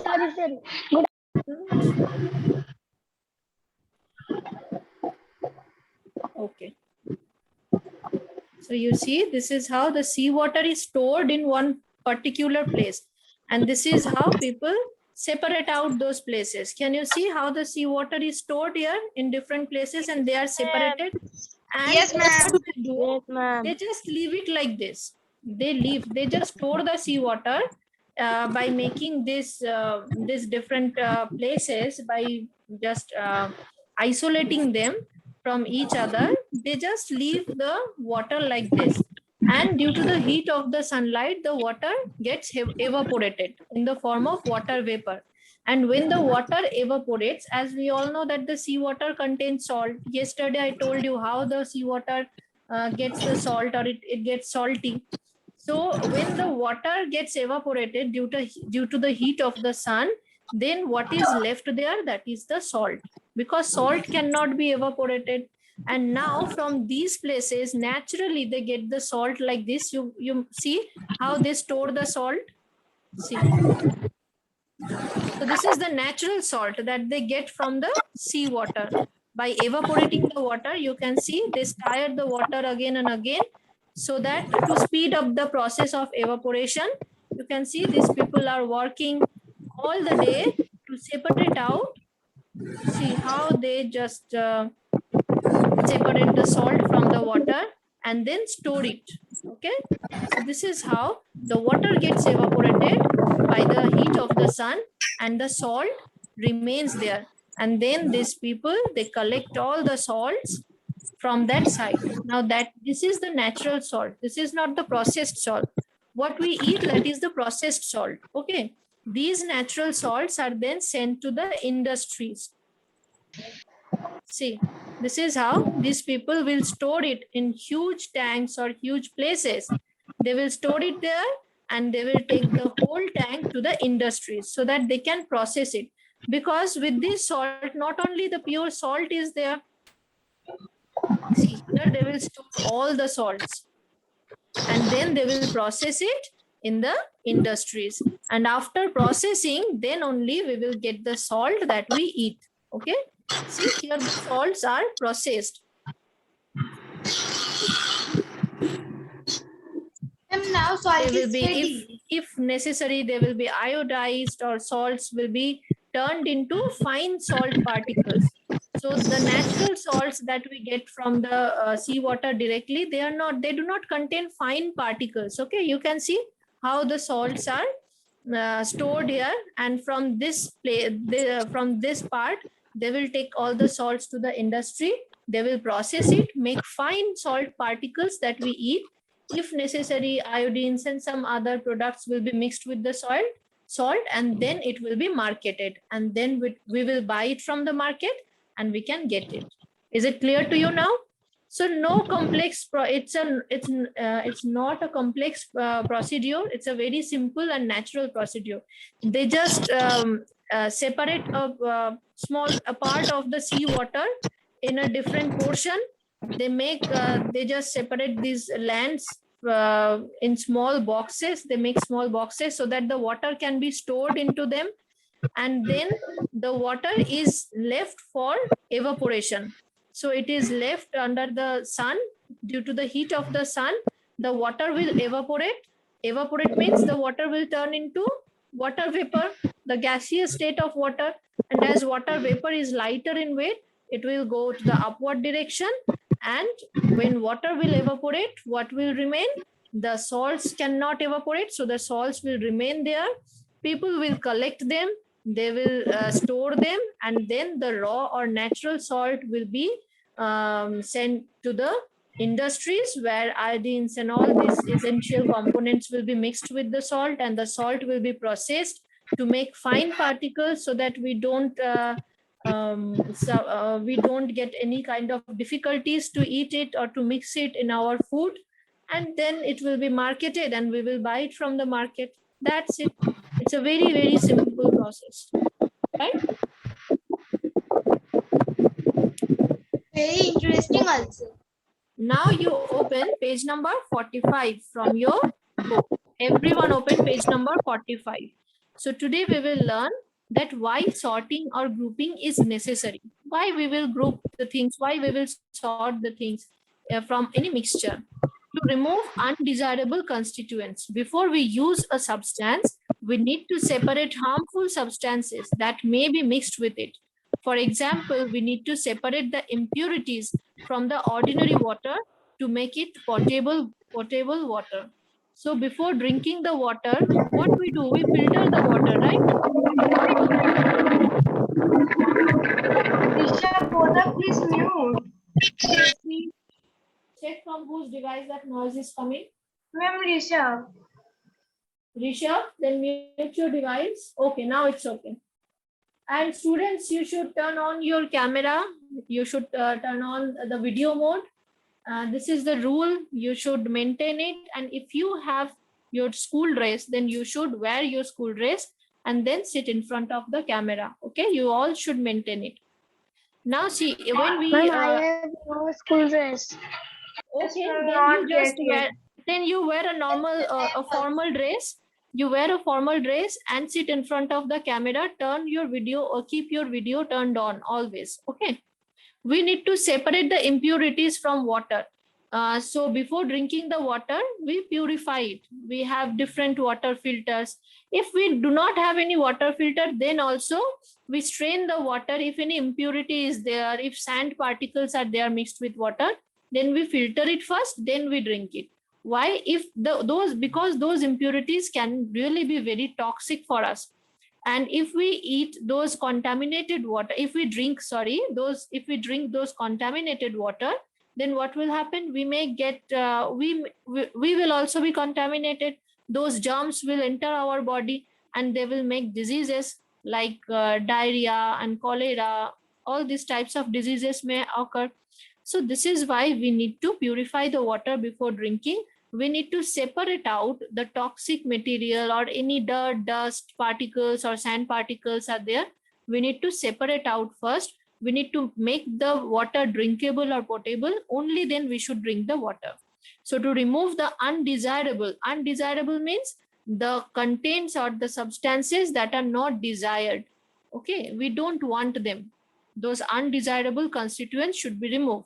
Sorry, sorry. Okay. So you see, this is how the seawater is stored in one particular place. And this is how people separate out those places. Can you see how the seawater is stored here in different places and they are separated? And Yes, ma'am. what they do, Yes, ma'am. they just leave it like this. They just store the seawater by making this different places, by just isolating them from each other. They just leave the water like this, and due to the heat of the sunlight, the water gets evaporated in the form of water vapor. And when the water evaporates, as we all know that the seawater contains salt. Yesterday I told you how the seawater gets the salt, or it gets salty. So when the water gets evaporated due to the heat of the sun, then what is left there? That is the salt, because salt cannot be evaporated. And now from these places, naturally they get the salt like this. You see how they store the salt. See. So this is the natural salt that they get from the seawater. By evaporating the water, you can see they stir the water again and again, so that to speed up the process of evaporation. You can see these people are working all the day to separate out. See how they just separate the salt from the water and then store it. Okay, so this is how the water gets evaporated by the heat of the sun, and the salt remains there. And then these people, they collect all the salts from that side. Now that this is the natural salt, this is not the processed salt. What we eat, that is the processed salt. Okay, these natural salts are then sent to the industries. See, this is how these people will store it in huge tanks or huge places. They will store it there, and they will take the whole tank to the industries so that they can process it. Because with this salt, not only the pure salt is there. See, here they will store all the salts, and then they will process it in the industries. And after processing, then only we will get the salt that we eat. Okay. See, here the salts are processed. Now salt They will is be, ready. if necessary, they will be iodized, or salts will be turned into fine salt particles. So the natural salts that we get from the seawater directly, they do not contain fine particles. Okay, you can see how the salts are stored here, and from this from this part, they will take all the salts to the industry. They will process it, make fine salt particles that we eat. If necessary, iodines and some other products will be mixed with the salt, and then it will be marketed, and then we will buy it from the market and we can get it. Is it clear to you now? So no complex it's not a complex procedure. It's a very simple and natural procedure. They just separate a part of the seawater in a different portion. They just separate these lands in small boxes. They make small boxes so that the water can be stored into them, and then the water is left for evaporation. So it is left under the sun. Due to the heat of the sun, the water will evaporate means the water will turn into water vapor, the gaseous state of water. And as water vapor is lighter in weight, it will go to the upward direction. And when water will evaporate, what will remain? The salts cannot evaporate, so the salts will remain there. People will collect them, they will store them, and then the raw or natural salt will be sent to the industries, where iodines and all these essential components will be mixed with the salt, and the salt will be processed to make fine particles, so that we don't we don't get any kind of difficulties to eat it or to mix it in our food. And then it will be marketed, and we will buy it from the market. That's it. It's a very, very simple process, right? Very interesting also. Now you open page number 45 from your book. Everyone open page number 45. So today we will learn that why sorting or grouping is necessary. Why we will group the things, why we will sort the things from any mixture. To remove undesirable constituents. Before we use a substance, we need to separate harmful substances that may be mixed with it. For example, we need to separate the impurities from the ordinary water to make it potable water. So before drinking the water, what we do? We filter the water, right? Rishabh, both are please mute. See, check from whose device that noise is coming. Ma'am, Rishabh. Rishabh, then mute your device. Okay, now it's okay. And students, you should turn on your camera. You should turn on the video mode. This is the rule. You should maintain it. And if you have your school dress, then you should wear your school dress and then sit in front of the camera. Okay, you all should maintain it. Now see, when we Ma'am, I have no school dress. okay, Yes, then not you just yet, wear. yet. Then you wear a normal, a formal dress. You wear a formal dress and sit in front of the camera. Turn your video or keep your video turned on always. Okay. We need to separate the impurities from water. So before drinking the water, we purify it. We have different water filters. If we do not have any water filter, then also we strain the water. If any impurity is there, if sand particles are there mixed with water, then we filter it first, then we drink it. Why? If because those impurities can really be very toxic for us. And if we eat those contaminated water, if we drink those contaminated water, then what will happen? We may get we will also be contaminated. Those germs will enter our body and they will make diseases like diarrhea and cholera. All these types of diseases may occur. So this is why we need to purify the water before drinking. We need to separate out the toxic material or any dirt, dust particles or sand particles are there. We need to separate out first. We need to make the water drinkable or potable. Only then we should drink the water. So to remove the undesirable means the contents or the substances that are not desired. Okay, we don't want them. Those undesirable constituents should be removed.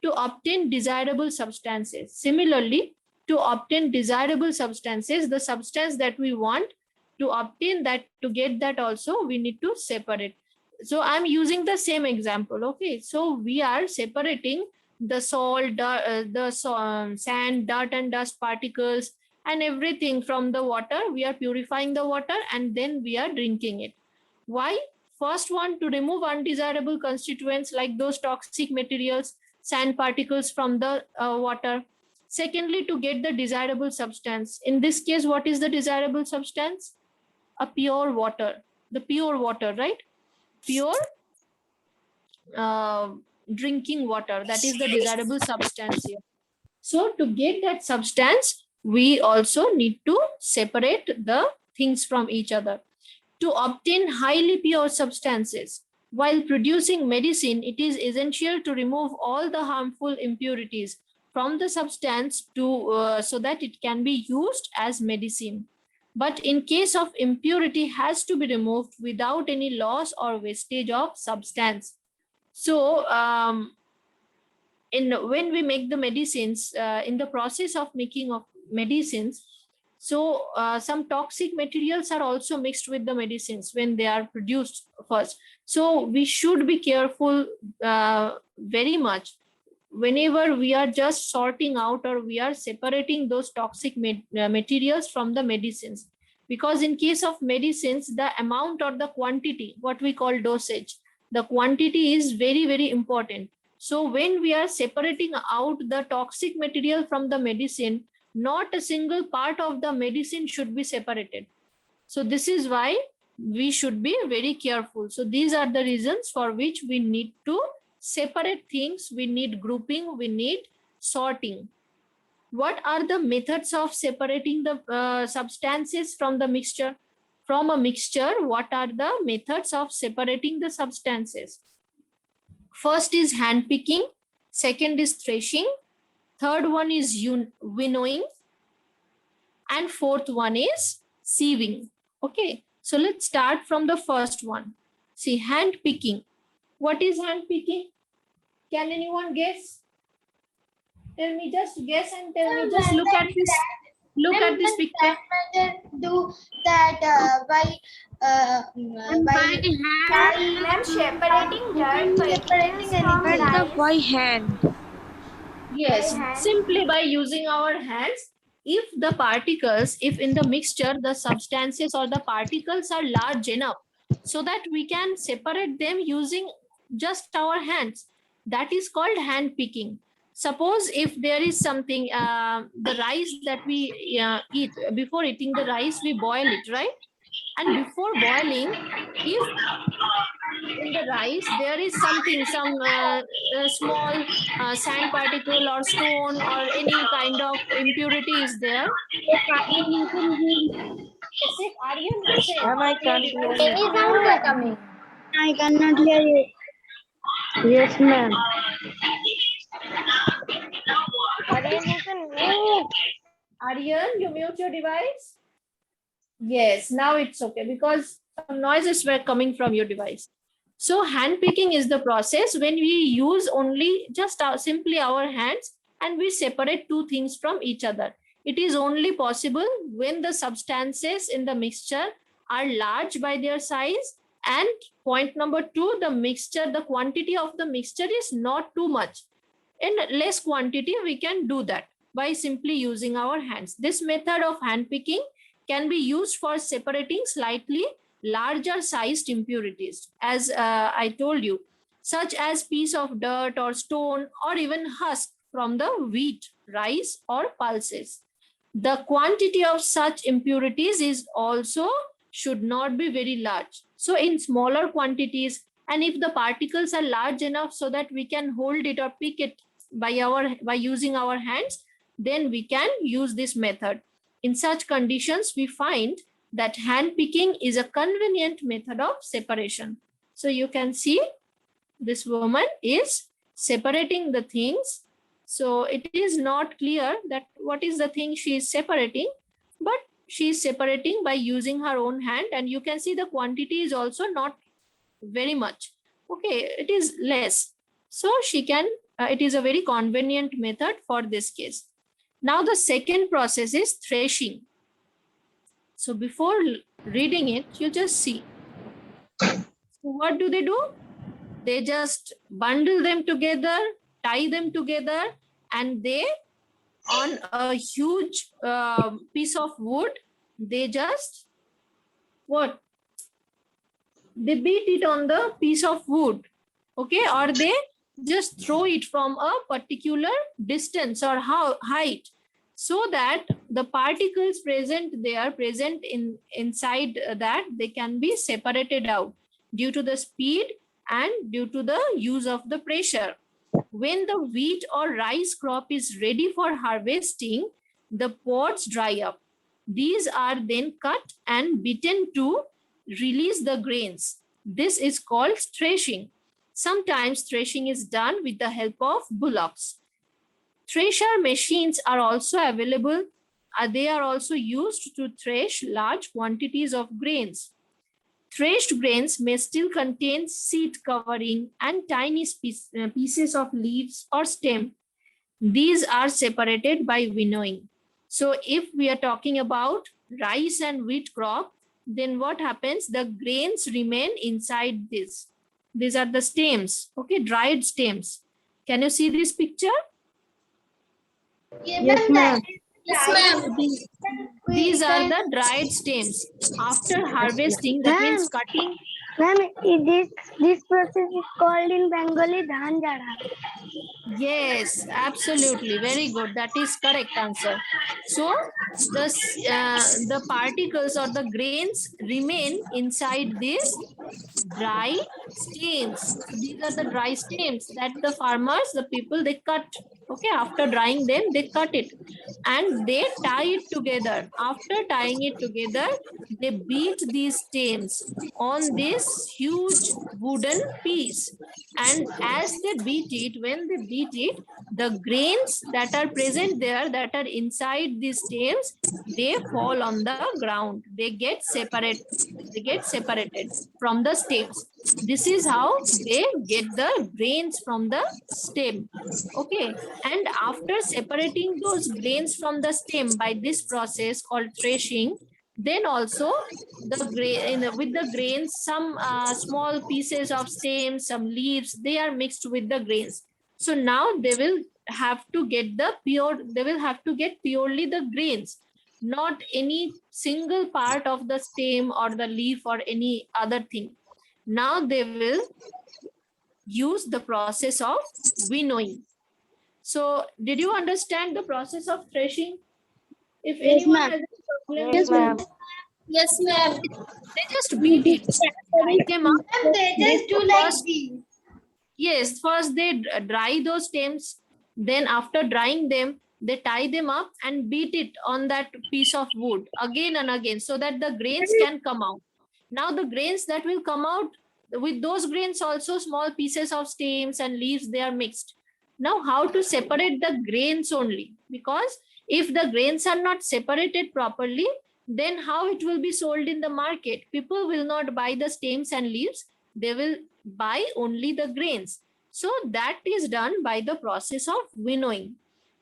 To obtain desirable substances. Similarly, to obtain desirable substances, the substance that we want, to obtain that, to get that also, we need to separate. So I'm using the same example. Okay, so we are separating the salt, sand, dirt and dust particles and everything from the water. We are purifying the water and then we are drinking it. Why? First one, to remove undesirable constituents like those toxic materials, sand particles from the water. Secondly, to get the desirable substance. In this case, what is the desirable substance? A pure water. The pure water, right? Pure drinking water. That is the desirable substance here. So to get that substance, we also need to separate the things from each other. To obtain highly pure substances, while producing medicine, it is essential to remove all the harmful impurities from the substance so that it can be used as medicine. But in case of impurity has to be removed without any loss or wastage of substance. So when we make the medicines, in the process of making of medicines, so some toxic materials are also mixed with the medicines when they are produced first. So we should be careful very much whenever we are just sorting out or we are separating those toxic materials from the medicines. Because in case of medicines, the amount or the quantity, what we call dosage, the quantity is very, very important. So when we are separating out the toxic material from the medicine, not a single part of the medicine should be separated. So this is why we should be very careful. So these are the reasons for which we need to separate things. We need grouping, we need sorting. What are the methods of separating the substances from the mixture? From a mixture, what are the methods of separating the substances? First is hand picking, second is threshing, third one is winnowing, and fourth one is sieving. Okay, So let's start from the first one. See, hand picking. What is hand picking? Can anyone guess? Tell me, just guess and tell me. Just look at this. Look at this picture. Do that by I'm separating dirt separating from by hand. Yes, by hand. simply by using our hands. If the particles, if in the mixture, the substances or the particles are large enough so that we can separate them using just our hands, that is called hand picking. Suppose if there is something, the rice that we eat, before eating the rice, we boil it, right? And before boiling, if in the rice there is something, some small sand particle or stone or any kind of impurity is there. Yes, Aryan, listen. I can't Your hear device. you. Any sounds are coming. I cannot hear you. Yes, ma'am. Aryan, you mute your device? Yes, now it's okay because some noises were coming from your device. So hand picking is the process when we use only just simply our hands and we separate two things from each other. It is only possible when the substances in the mixture are large by their size, and point number two, the mixture, the quantity of the mixture is not too much. In less quantity, we can do that by simply using our hands. This method of hand picking can be used for separating slightly larger sized impurities, as I told you, such as piece of dirt or stone or even husk from the wheat, rice or pulses. The quantity of such impurities is also should not be very large. So in smaller quantities, and if the particles are large enough so that we can hold it or pick it by using our hands, then we can use this method. In such conditions, we find that hand picking is a convenient method of separation. So you can see this woman is separating the things. So it is not clear that what is the thing she is separating, but she is separating by using her own hand, and you can see the quantity is also not very much. Okay, it is less. So she can, it is a very convenient method for this case. Now the second process is threshing. So before reading it, you just see. So what do? They just bundle them together, tie them together, and they, on a huge piece of wood, they just, what? They beat it on the piece of wood, okay? Or they just throw it from a particular distance or height, so that the particles present there, present inside that, they can be separated out due to the speed and due to the use of the pressure. When the wheat or rice crop is ready for harvesting, the pods dry up. These are then cut and beaten to release the grains. This is called threshing. Sometimes threshing is done with the help of bullocks. Thresher machines are also available. They are also used to thresh large quantities of grains. Threshed grains may still contain seed covering and tiny pieces of leaves or stem. These are separated by winnowing. So if we are talking about rice and wheat crop, then what happens? The grains remain inside this. These are the stems, okay, dried stems. Can you see this picture? Yes, ma'am. Yes, ma'am. These are the dried stems. After harvesting, that means cutting. Ma'am, this process is called in Bengali dhan jada. Yes, absolutely. Very good. That is correct answer. So the particles or the grains remain inside these dry stems. So these are the dry stems that the farmers, the people, they cut Okay, after drying them, they cut it and they tie it together. After tying it together, they beat these stems on this huge wooden piece. And as they beat it, when they beat it, the grains that are present there, that are inside these stems, they fall on the ground. They get separated from the stems. This is how they get the grains from the stem. Okay, and after separating those grains from the stem by this process called threshing, then also the with the grains, some small pieces of stems, some leaves, they are mixed with the grains. So now they will have to get purely the grains, not any single part of the stem or the leaf or any other thing. Now they will use the process of winnowing. So did you understand the process of threshing? If Yes, anyone ma'am. has a problem, Yes, ma'am. Yes, ma'am. they just beat it, tie them up. And they just do like First, this. yes, first they dry those stems. Then after drying them, they tie them up and beat it on that piece of wood again and again so that the grains can come out. Now the grains that will come out, with those grains also small pieces of stems and leaves, they are mixed. Now how to separate the grains only? Because if the grains are not separated properly, then how it will be sold in the market? People will not buy the stems and leaves. They will buy only the grains. So that is done by the process of winnowing.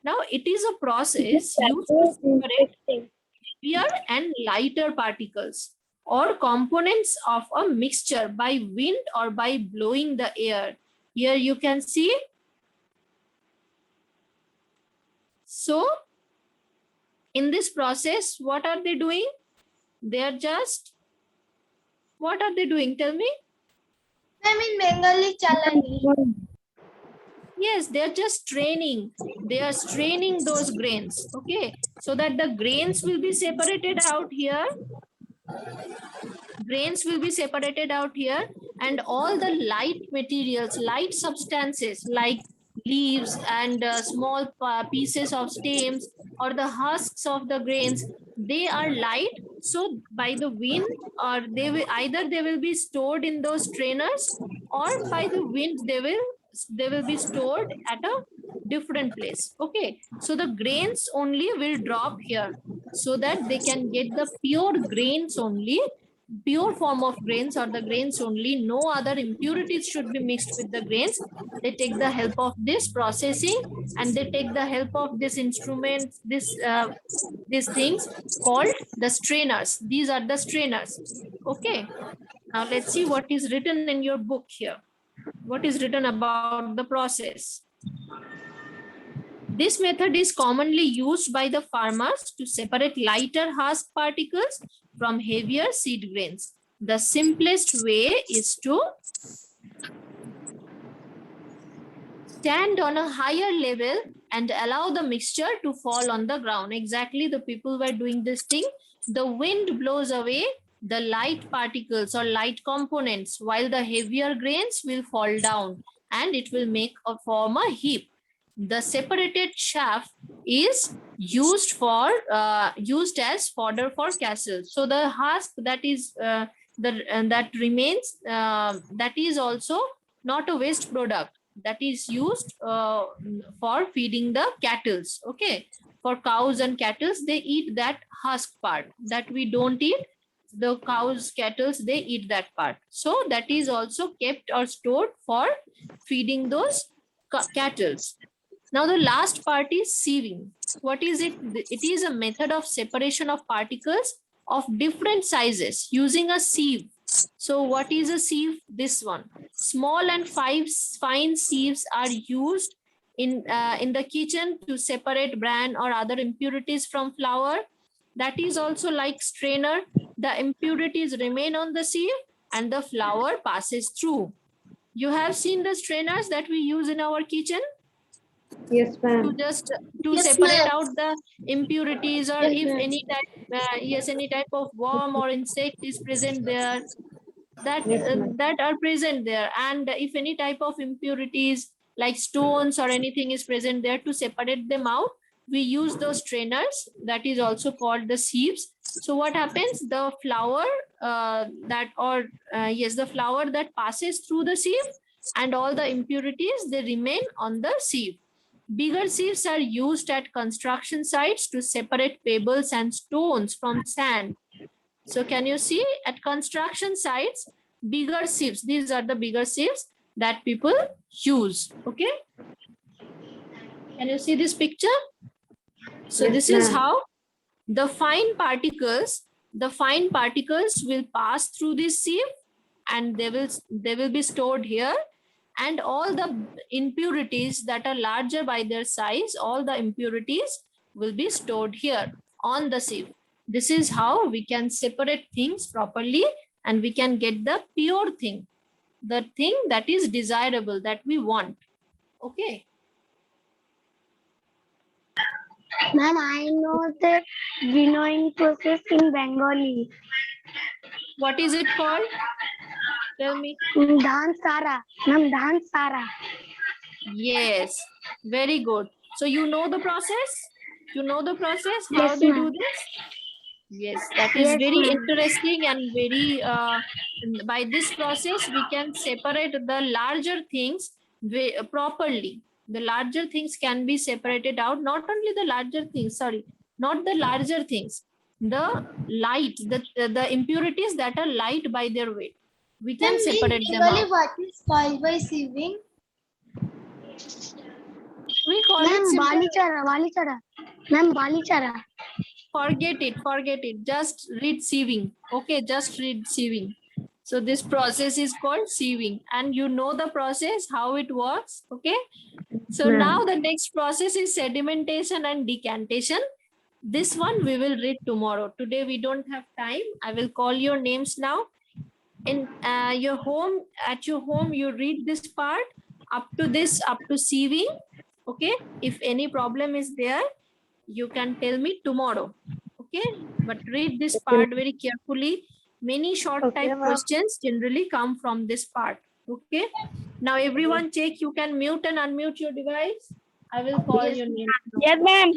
Now it is a process used to separate heavier and lighter particles or components of a mixture by wind or by blowing the air. Here you can see. So in this process, what are they doing? They are just, what are they doing? Tell me. Ma'am, in Bengali, chalani. Yes, they are just straining. They are straining those grains. Okay, so that the grains will be separated out here. Grains will be separated out here, and all the light materials, light substances like leaves and small pieces of stems or the husks of the grains, they are light. So by the wind, or they will be stored in those strainers, or by the wind they will be stored at a different place. Okay, so the grains only will drop here so that they can get the pure grains only, pure form of grains or the grains only. No other impurities should be mixed with the grains. They take the help of this processing, and they take the help of this instrument, these things called the strainers. These are the strainers. Okay, now let's see what is written in your book here. What is written about the process? This method is commonly used by the farmers to separate lighter husk particles from heavier seed grains. The simplest way is to stand on a higher level and allow the mixture to fall on the ground. Exactly, the people were doing this thing. The wind blows away the light particles or light components, while the heavier grains will fall down and it will form a heap. The separated chaff is used as fodder for cattle. So the husk that is that remains, that is also not a waste product, that is used for feeding the cattle. Okay, for cows and cattle, they eat that husk part that we don't eat. The cows, cattle, they eat that part. So that is also kept or stored for feeding those cattle. Now the last part is sieving. What is it? It is a method of separation of particles of different sizes using a sieve. So what is a sieve? This one. Small and fine sieves are used in the kitchen to separate bran or other impurities from flour. That is also like strainer. The impurities remain on the sieve and the flour passes through. You have seen the strainers that we use in our kitchen? Yes, ma'am. To separate out the impurities, or if any type any type of worm or insect is present there, that are present there, and if any type of impurities like stones or anything is present there, to separate them out, we use those strainers, that is also called the sieves. So what happens, the flour the flour that passes through the sieve and all the impurities, they remain on the sieve. Bigger sieves are used at construction sites to separate pebbles and stones from sand. So can you see, at construction sites, bigger sieves, these are the bigger sieves that people use. Okay. Can you see this picture? So Yes, this is ma'am. how the fine particles will pass through this sieve, and they will be stored here, and all the impurities that are larger by their size, all the impurities will be stored here on the sieve. This is how we can separate things properly, and we can get the pure thing, the thing that is desirable, that we want. Okay. Ma'am, I know the winnowing process in Bengali. What is it called? Tell me. Dhan Sara. Ma'am, Dhan Sara. Yes, very good. So you know the process? You know the process, how Yes, they ma'am. do this? Yes, that is Yes, very ma'am. interesting, and very, by this process, we can separate the larger things properly. The larger things can be separated out, not only the larger things, sorry, not the larger things, the light, the impurities that are light by their weight. We can Ma'am, in separate them Bengali, out. what is called by sieving? We call it Ma'am, simply, Balichara. Balichara. Ma'am, Balichara. forget it, just read sieving. Okay, just read sieving. So this process is called sieving, and you know the process, how it works. Okay, so Ma'am. now the next process is sedimentation and decantation. This one we will read tomorrow. Today we don't have time. I will call your names now. In your home, at your home, you read this part up to sieving. Okay, if any problem is there, you can tell me tomorrow. Okay, but read this part very carefully. Many short Okay, type ma'am. questions generally come from this part. Okay, now everyone check, you can mute and unmute your device. I will call your name. Yes, ma'am.